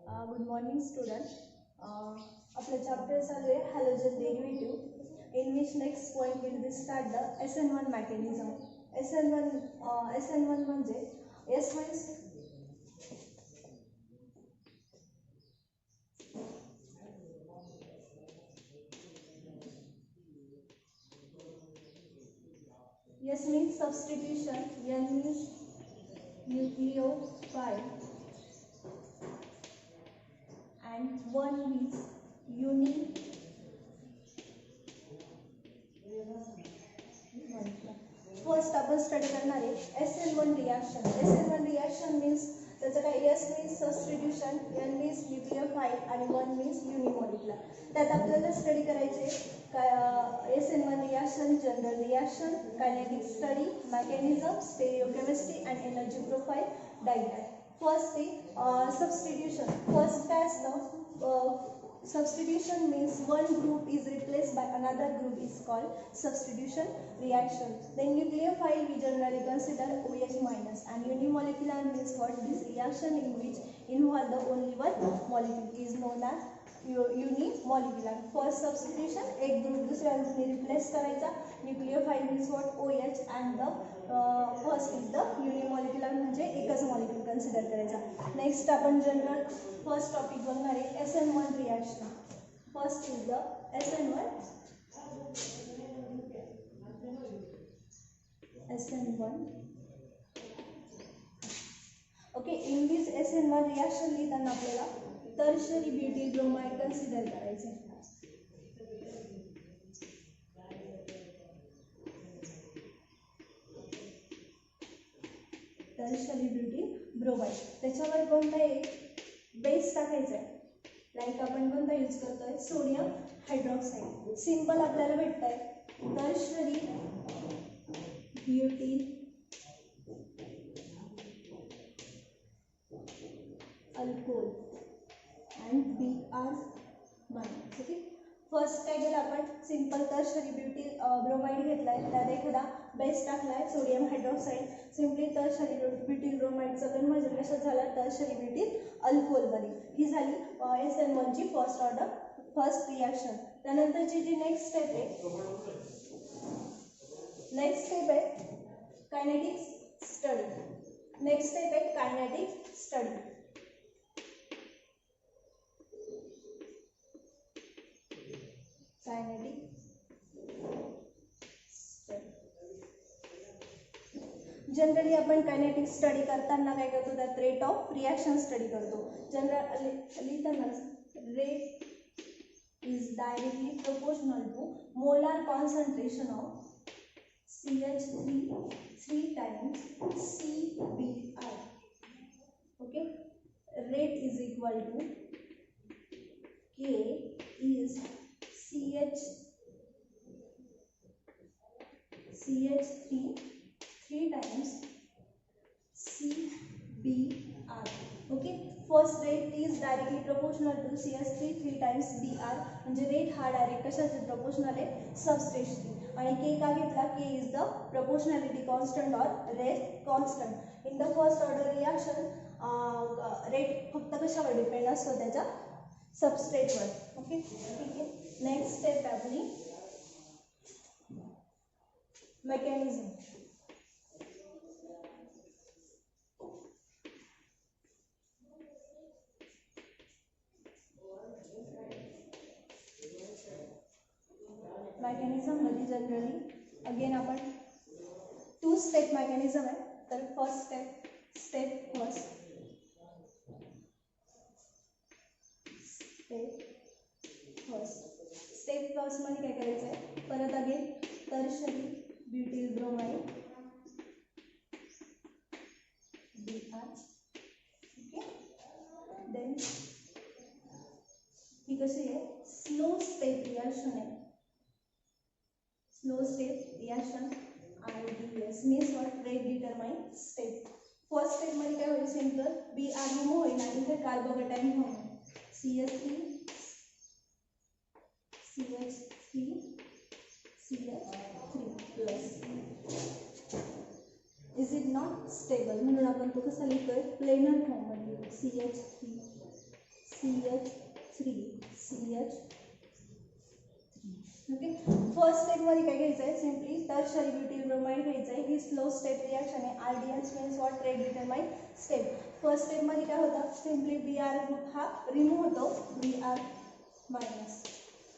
Good morning, student. आपला chapter चालू आहे halogen derivative in which next point will be start the SN1 mechanism. SN1 म्हणजे S means substitution, N means nucleophile, and 1 means first आपण study करणार आहे SN1 reaction. SN1 reaction means त्याचं काय S means substitution, N means nucleophile आणि 1 means युनिमॉलिक्युलर. त्यात आपल्याला study करायचे काय SN1 reaction, general reaction, kinetic study, mechanism, stereochemistry and energy profile, diagram. First आहे सबस्टिट्यूशन. फर्स्ट काय असतं substitution means one group is replaced by another group is called substitution reaction. Then nucleophile we generally consider OH minus, and unimolecular means what? This reaction in which involve the only one molecule is known as unimolecular. First substitution, एक group दुसऱ्या group ने replace करायचा. nucleophile means what? OH, and the first is the unimolecular म्हणजे एकच molecule consider करायचा. Next आपण general first topic बघणार आहे SN1 reaction. First is the SN1. Okay, in this SN1 reaction लिहिताना आपल्याला टर्शरी ब्युटिल ब्रोमाइड कन्सिडर करायचे. Tertiary butyl bromide त्याच्यावर कोणता एक बेस टाकायचा आहे. लाईक आपण कोणता यूज करतोय? Sodium hydroxide. सिंपल आपल्याला भेटत आहे tertiary butyl alcohol and Br minus. Okay, first काय केलं आपण? सिंपल टर्शरी ब्युटिल ब्रोमाइड घेतलाय, त्यात एखादा बेस टाकलाय sodium hydroxide. Simply tertiary butyl ब्रोमाइडचं कन्व्हर्जन कशात झालं? टर्शरी ब्युटिल अल्कोहोलमध्ये. ही झाली SN1 ची फर्स्ट ऑर्डर फर्स्ट रिॲक्शन. त्यानंतरची जी नेक्स्ट स्टेप आहे कायनेटिक स्टडी. नेक्स्ट स्टेप आहे kinetic study. Kinetic study generally आपण कायनेटिक स्टडी करताना काय करतो? त्यात रेट ऑफ रिॲक्शन स्टडी करतो. लिहिताना rate is directly proportional to molar concentration of CH3 3 times CBr. Okay, rate is equal to K is CH3 3 times CBr. Okay, first rate is directly proportional to CH3 3 times Br. म्हणजे rate हा direct कशाचे proportional आहे? सबस्टेशनली. आणि K का घेतला? K is the proportionality constant or rate constant. In the first order reaction rate फक्त कशावर डिपेंड असतो? त्याच्या सबस्ट्रेटवर. ओके, ठीक आहे. नेक्स्ट स्टेप आपली मेकॅनिझम. मेकॅनिझम मध्ये जनरली अगेन आपण 2 स्टेप मेकॅनिझम आहे. तर फर्स्ट स्टेप फर्स्ट मध्ये काय करायचं आहे? परत again tertiary butyl bromide Br. Okay, then ही कशी आहे? स्लो स्टेप रिॲक्शन आहे. Slow step reaction RDS means what? Rate determine step. First step मध्ये काय होईल? सिंपल Br रिमूव्ह होईल आणि इथे कार्बोकेटाईन फॉर्म होईल. CH3 plus. Is it not stable म्हणून आपण तो कसा लिहितोय? प्लेनर फॉर्म मध्ये CH3 CH3 CH. Okay, first step मध्ये काय घ्यायचं आहे, सिम्पली टर्शरी ब्युटिल ब्रोमाइड घ्यायचं आहे. ही स्लो स्टेप रिॲक्शन आहे. RDS means what, rate determine step. First step मध्ये काय होतं, सिम्पली Br ग्रुप हा रिमूव्ह होतो, Br मायनस,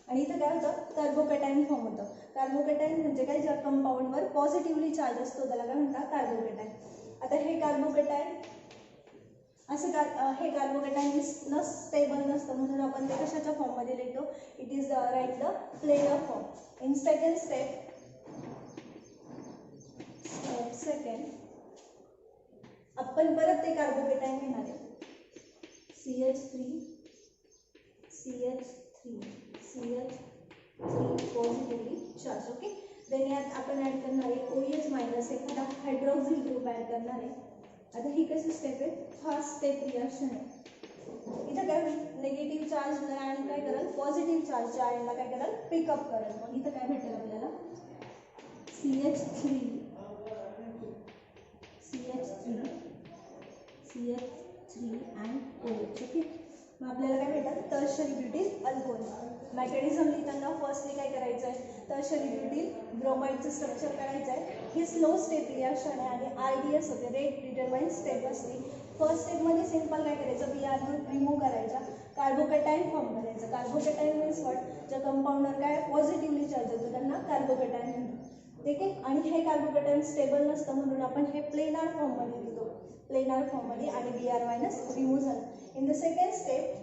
आणि इथं काय होतं, कार्बोकॅटायन फॉर्म होतं. कार्बोकॅटायन म्हणजे काय, ज्या कंपाऊंडवर पॉझिटिव्हली चार्ज असतो त्याला काय म्हणतात, कार्बोकॅटायन. आता हे कार्बोकॅटायन असं हे कार्बोकॅटायन स्टेबल नसतं, म्हणून आपण ते कशाच्या फॉर्ममध्ये लिहितो, it is write the planar form. In second step second आपण परत ते कार्बोकॅटायन घेणार आहे, CH3 CH3 CH3 positively charge. Okay, then यात आपण ऍड करणार आहे OH मायनस, एखादा हायड्रॉक्सिल ग्रुप ऍड करणार आहे. आता ही कशी स्टेप आहे, फर्स्ट स्टेप रिॲक्शन आहे. इथं काय निगेटिव्ह चार्ज आणि काय करेल, पॉझिटिव्ह चार्जच्या आयनला काय करेल, पिकअप करेल. मग इथं काय भेटेल आपल्याला, CH3 and OH. ओके, मग आपल्याला काय भेटतं, टर्शरी ब्युटिल अल्कोहोल. मेकॅनिझम लिहिताना फर्स्टली काय करायचं आहे, टर्शरी ब्युटिल ब्रोमाइडचं स्ट्रक्चर काढायचं आहे. ही स्लो स्टेप रिॲक्शन आहे आणि RDS होते, रेट डिटरमाइन स्टेप असते. फर्स्ट स्टेपमध्ये सिंपल काय करायचं, Br ग्रुप रिमूव्ह करायचा, कार्बोकॅटायन फॉर्म करायचं. कार्बोकॅटायन मीन्स व्हॉट, ज्या कंपाऊंडवर काय पॉझिटिव्हली चार्ज होतो त्यांना कार्बोकॅटायन म्हणतात. ठीक आहे, आणि हे कार्बोकॅटायन स्टेबल नसतं म्हणून आपण हे प्लेनार फॉर्ममध्ये लिहितो, प्लेनार फॉर्ममध्ये, आणि Br मायनस रिमूव्ह झालं. In the second step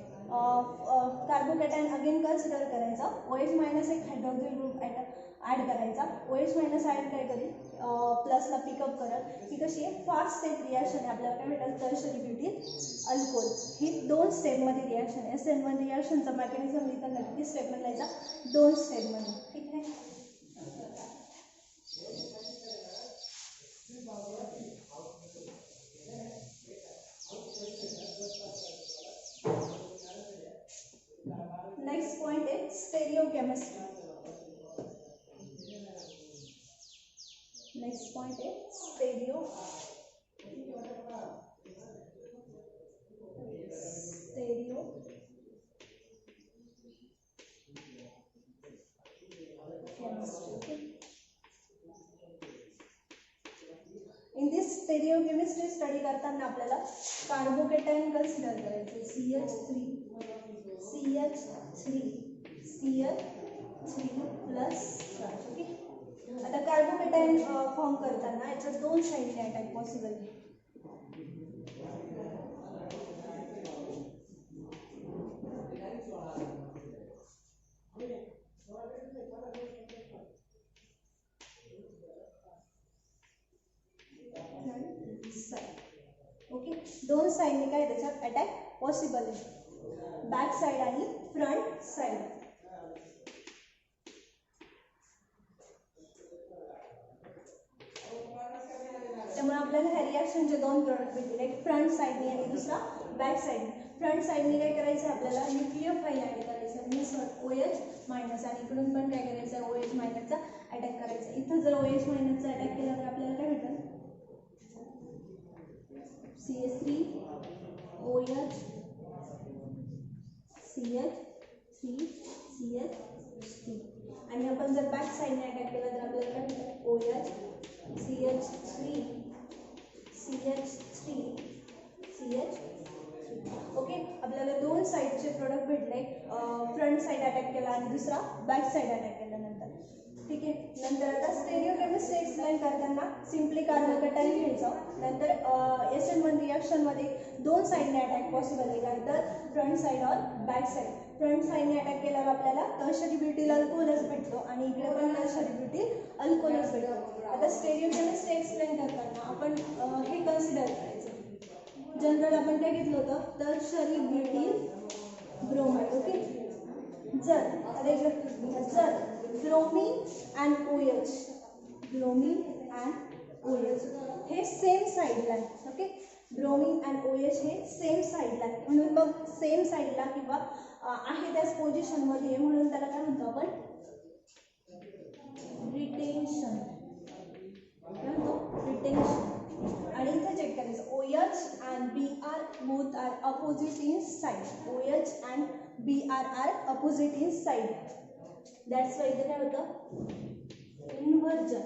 carbocation again consider करायचा, OH मायनस एक हायड्रॉक्सिल ग्रुप ॲड करायचा. OH मायनस ॲड काय करेल, प्लसला पिकअप करत. ही कशी आहे, फास्ट स्टेप रिॲक्शन आहे. आपल्याला काय भेटेल, टर्शरी ब्युटिल अल्कोहोल. ही 2 स्टेपमध्ये रिॲक्शन आहे. SN1 रिॲक्शनचा मेकॅनिझम लिहिताना किती स्टेपमध्ये लिहायचा, 2 स्टेपमध्ये. ठीक आहे, नेक्स्ट पॉइंट आहे स्टेरियोकेमिस्ट्री. नेक्स्ट पॉइंट आहे स्टेरियो इन दिस स्टेरियोकेमिस्ट्री स्टडी करताना आपल्याला कार्बोकॅटायन कन्सिडर करायचे, CH3 प्लस चार्ज. ओके, आता कार्बोकॅटायन फॉर्म करताना याच्या 2 साईडने अटॅक पॉसिबल आहे. ओके, 2 साईडने काय त्याच्यात अटॅक पॉसिबल आहे, बॅक साईड आणि फ्रंट साईड. त्यामुळे आपल्याला ह्या रिॲक्शनचे 2 प्रोडक्ट भेटतील, एक फ्रंट साईडने आणि दुसरा बॅक साईडने. फ्रंट साईडने काय करायचं, आपल्याला न्यूक्लियोफाईल ॲड करायचं, मीन्स OH मायनस, आणि इकडून पण काय करायचं, OH मायनसचा अटॅक करायचा. इथं जर OH मायनसचा अटॅक केला तर आपल्याला काय भेटेल, CH3 OH CH3 CH3, आणि आपण जर बॅक साईडने अटॅक केला तर आपल्याला काय भेटेल, OH CH3 CH3. ओके, आपल्याला 2 साईडचे प्रोडक्ट भेटले, फ्रंट साईड अटॅक केला आणि दुसरा बॅक साईड अटॅक केल्यानंतर. ठीक आहे, नंतर आता स्टेरियोकेमिस्ट्री एक्सप्लेन करताना सिम्पली कार्बोकॅटायन घ्यायचं. नंतर SN1 रिॲक्शनमध्ये 2 साईडने अटॅक पॉसिबल आहे, नंतर फ्रंट साईड और बॅक साईड. फ्रंट साईडने अटॅक केल्यावर आपल्याला टर्शरी ब्युटिल अल्कोहोलच भेटतो आणि इकडे पण टर्शरी ब्युटिल अल्कोहोलच भेटतो. आता स्टेरियोकेमिस्ट्री एक्सप्लेन करताना आपण हे कन्सिडर करायचं, जनरल आपण काय घेतलं होतं, टर्शरी ब्युटिल ब्रोमाइड. ओके, जर ब्रोमीन अँड OH हे सेम साईडला आहे. ओके, ब्रोमीन अँड OH हे सेम साईडला आहे, म्हणून मग सेम साईडला किंवा आहे त्याच पोझिशनमध्ये आहे म्हणून त्याला काय म्हणतो आपण, रिटेन्शन. आणि इथे चेक करायचं, OH and Br both are opposite in side. OH and Br are opposite in side. That's why इथे काय होतं इन्व्हर्जन.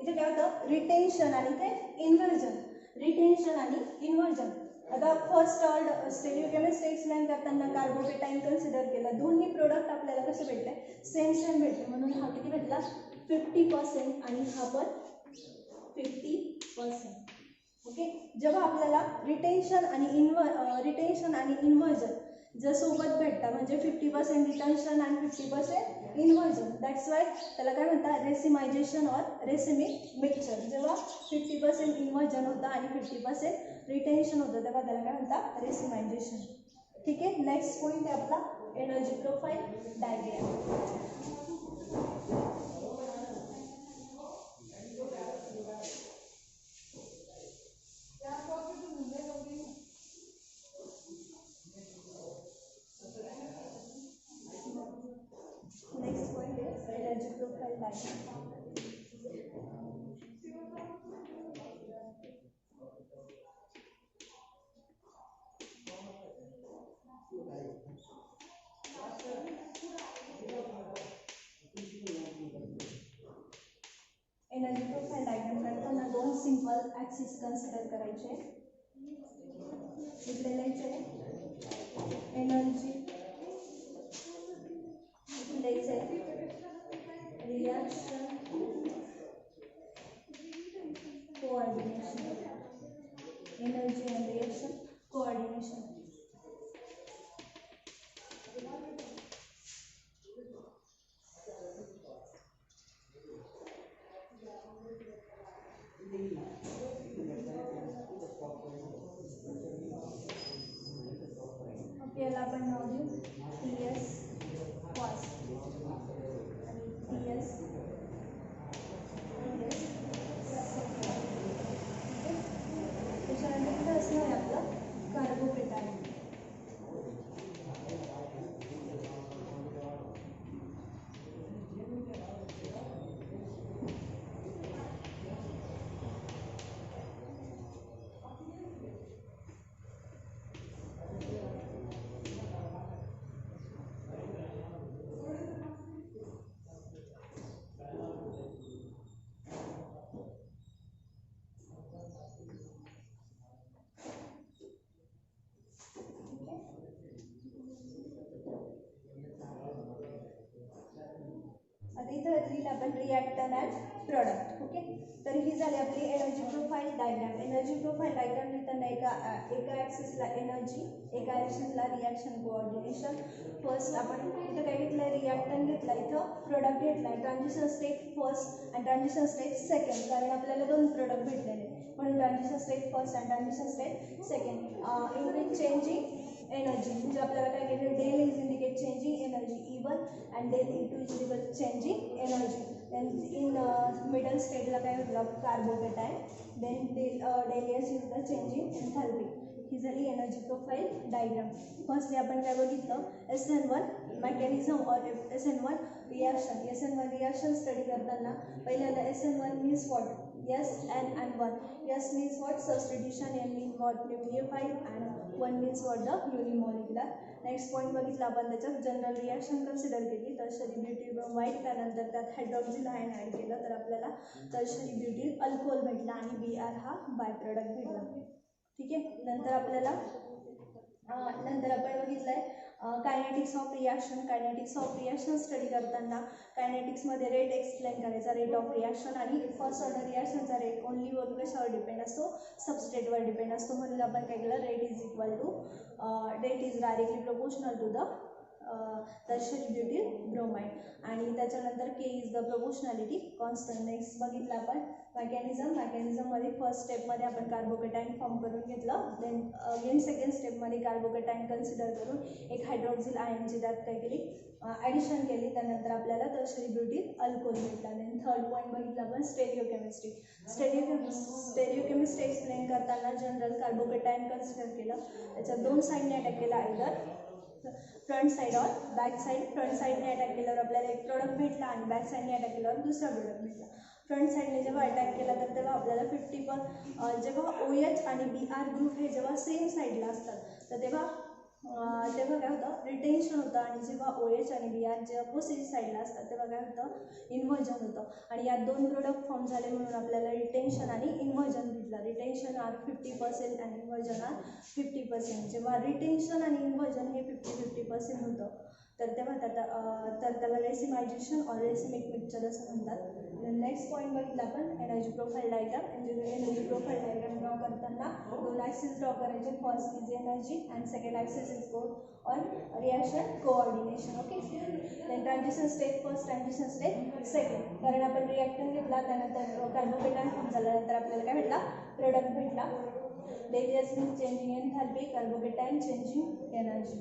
इथे काय होतं रिटेन्शन आणि इथे इन्व्हर्जन. रिटेन्शन आणि इन्व्हर्जन. आता फर्स्ट ऑर्डर स्टेरिओकेमिस्ट्री एक्सप्लेन करताना कार्बोकेटाईन कन्सिडर केलं. दोन्ही प्रोडक्ट आपल्याला कसे भेटले सेम भेटले म्हणून हा किती भेटला 50% आणि हा पण 50%. ओके. जेव्हा आपल्याला रिटेन्शन आणि इन्व्हर्जन जर सोबत भेटतात म्हणजे 50% रिटेन्शन आणि 50% इन्व्हर्जन. दॅट्स वाय त्याला काय म्हणतात रेसिमायझेशन ऑर रेसिमिक मिक्सचर. जेव्हा 50% इन्व्हर्जन होतं आणि 50% रिटेन्शन होतं तेव्हा त्याला काय म्हणतात रेसिमायझेशन. ठीक आहे. नेक्स्ट पॉईंट आहे आपला energy profile diagram. Next point is energy profile diagram. Energy profile diagram काढताना दोन सिंपल ॲक्सिस कन्सिडर करायचे. इकडे लिहायचे एनर्जी, इकडे लिहायचे reaction coordination. Energy and reaction coordination. याला आपण नाव देऊ PS फर्स्ट आणि PS त्याच्यानंतर कुठं असणार आहे आपलं कार्बोकेटाईन. आपण रिॲक्टंट अँड प्रॉडक्ट. ओके. तर ही झाली आपली energy profile diagram. Energy profile diagram लिहिताना एका ॲक्सिसला एनर्जी, एका ॲक्सिसला रिॲक्शन कोऑर्डिनेशन. फर्स्ट आपण इथं काय घेतलं आहे रिॲक्टंट घेतला, इथं प्रोडक्ट घेतला आहे. ट्रान्झिशन स्टेट फर्स्ट आणि ट्रान्झिशन स्टेट सेकंड, कारण आपल्याला दोन प्रोडक्ट भेटलेले म्हणून ट्रान्झिशन स्टेट फर्स्ट आणि transition state second. In which changing energy म्हणजे आपल्याला काय केलं del is indicate changing energy E1 and del E2 is indicate changing energy. Then in middle स्टेटला काय होतं carbocation. Then del S is the changing enthalpy. ही झाली energy profile diagram. Firstly आपण काय बघितलं SN1 मेकॅनिझम और SN1 reaction. SN1 reaction study करताना पहिल्यांदा SN1 means what S N and 1. S means what substitution, N means what nucleophile and 1 means what the unimolecular. Next point बघितला आपण त्याच्यात general reaction consider केली. Tertiary butyl bromide त्यानंतर त्यात hydroxyl ion add केलं तर आपल्याला टर्शरी ब्युटील अल्कोहोल भेटला आणि Br हा बाय प्रोडक्ट भेटला. ठीक आहे. नंतर आपण बघितलं आहे kinetics of reaction. Kinetics of reaction study करताना कायनेटिक्समध्ये रेट एक्सप्लेन करायचा, रेट ऑफ रिॲक्शन. आणि फर्स्ट ऑर्डर रिॲक्शनचा रेट ओनली वर कशावर डिपेंड असतो सबस्टेटवर डिपेंड असतो. म्हणून आपण काय केलं rate is equal to rate is directly proportional to the tertiary butyl bromide. आणि त्याच्यानंतर K is the proportionality constant. Next बघितलं आपण मेकॅनिझममध्ये फर्स्ट स्टेपमध्ये आपण कार्बोकेटाईन फॉर्म करून घेतलं. देन अगेन सेकंड स्टेपमध्ये कार्बोकेटाईन कन्सिडर करून एक हायड्रॉक्सिल आयनची त्यात काय केली ॲडिशन केली. त्यानंतर आपल्याला टर्शरी ब्युटील अल्कोहोल भेटला. देन थर्ड पॉईंट बघितलं आपण स्टेरिओकेमिस्ट्री. स्टेरिओकेमिस्ट्री एक्सप्लेन करताना जनरल कार्बोकेटाईन कन्सिडर केलं. त्याच्यात दोन साईडने अटॅक केला, आयदर फ्रंट साईड और बॅक साईड. फ्रंट साईडने अटॅक केल्यावर आपल्याला एक प्रोडक्ट भेटला आणि बॅक साईडने अटॅक केल्यावर दुसरा प्रोडक्ट भेटला. फ्रंट साईडने जेव्हा अटॅक केला तर तेव्हा आपल्याला 50 जेव्हा OH आणि BR ग्रुप हे जेव्हा सेम साईडला असतात तर तेव्हा काय होतं रिटेन्शन होतं आणि जेव्हा OH आणि BR जे अपोजिट साईडला असतात तेव्हा काय होतं इन्व्हर्जन होतं आणि यात दोन प्रोडक्ट फॉर्म झाले म्हणून आपल्याला रिटेन्शन आणि इन्व्हर्जन भेटलं. रिटेन्शन आर 50% आणि इन्व्हर्जन आर 50%. जेव्हा रिटेन्शन आणि इन्व्हर्जन हे 50-50% होतं तर तेव्हा त्याला रेसिमायझेशन ऑर रेसिमिक मिक्सचर असं म्हणतात. नेक्स्ट पॉईंट बघितला आपण energy profile diagram. Energy profile diagram draw करताना दोन ॲक्सिस ड्रॉ करायचे. First is energy and second axis is both on reaction coordination. Okay. Then transition step first, transition step second. कारण आपण reactant घेतला त्यानंतर carbocation form झाल्यानंतर आपल्याला काय भेटला प्रोडक्ट भेटला. Darius means changing एन्थॅल्पी, carbocation changing energy.